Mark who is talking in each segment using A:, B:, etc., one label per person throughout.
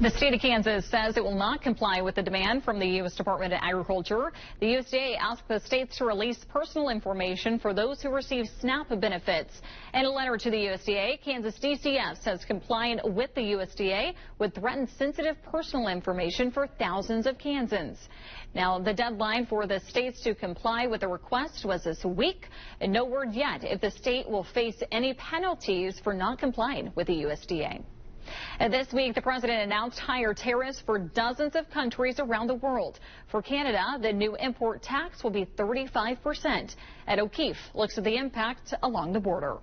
A: The state of Kansas says it will not comply with the demand from the U.S. Department of Agriculture. The USDA asked the states to release personal information for those who receive SNAP benefits. In a letter to the USDA, Kansas DCF says complying with the USDA would threaten sensitive personal information for thousands of Kansans. Now, the deadline for the states to comply with the request was this week, and no word yet if the state will face any penalties for not complying with the USDA. And this week, the president announced higher tariffs for dozens of countries around the world. For Canada, the new import tax will be 35%. Ed O'Keefe looks at the impact along the border.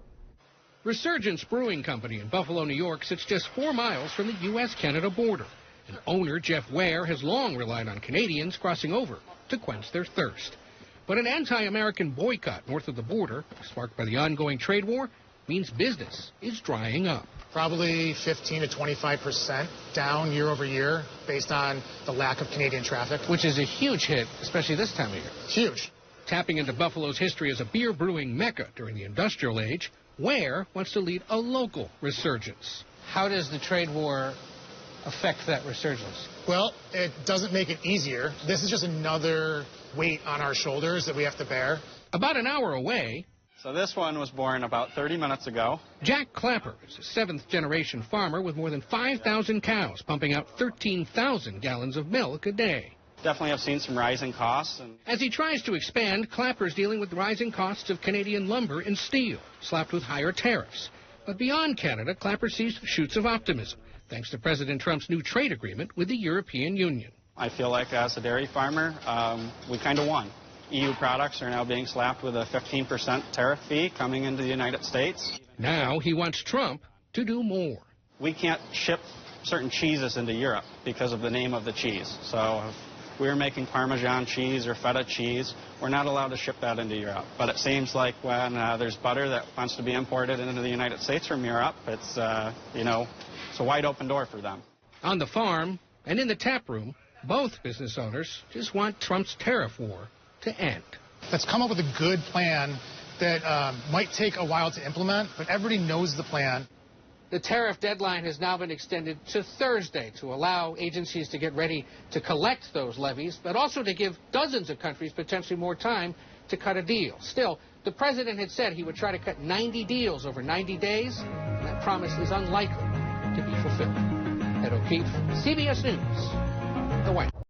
B: Resurgence Brewing Company in Buffalo, New York sits just 4 miles from the U.S.-Canada border. And owner Jeff Ware has long relied on Canadians crossing over to quench their thirst. But an anti-American boycott north of the border, sparked by the ongoing trade war, means business is drying up.
C: Probably 15 to 25% down year over year based on the lack of Canadian traffic.
B: Which is a huge hit, especially this time of year.
C: Huge.
B: Tapping into Buffalo's history as a beer brewing mecca during the industrial age, Ware wants to lead a local resurgence. How does the trade war affect that resurgence?
C: Well, it doesn't make it easier. This is just another weight on our shoulders that we have to bear.
B: About an hour away,
D: so this one was born about 30 minutes ago.
B: Jack Clapper is a seventh-generation farmer with more than 5,000 cows, pumping out 13,000 gallons of milk a day.
D: Definitely have seen some rising costs.
B: As he tries to expand, Clapper's dealing with rising costs of Canadian lumber and steel, slapped with higher tariffs. But beyond Canada, Clapper sees shoots of optimism, thanks to President Trump's new trade agreement with the European Union.
D: I feel like as a dairy farmer, we kind of won. EU products are now being slapped with a 15% tariff fee coming into the United States.
B: Now he wants Trump to do more.
D: We can't ship certain cheeses into Europe because of the name of the cheese. So if we're making Parmesan cheese or feta cheese, we're not allowed to ship that into Europe. But it seems like when there's butter that wants to be imported into the United States from Europe, it's, it's a wide open door for them.
B: On the farm and in the tap room, both business owners just want Trump's tariff war to end.
C: Let's come up with a good plan that might take a while to implement, but everybody knows the plan.
B: The tariff deadline has now been extended to Thursday to allow agencies to get ready to collect those levies, but also to give dozens of countries potentially more time to cut a deal. Still, the president had said he would try to cut 90 deals over 90 days, and that promise is unlikely to be fulfilled. Ed O'Keefe, CBS News, the White House.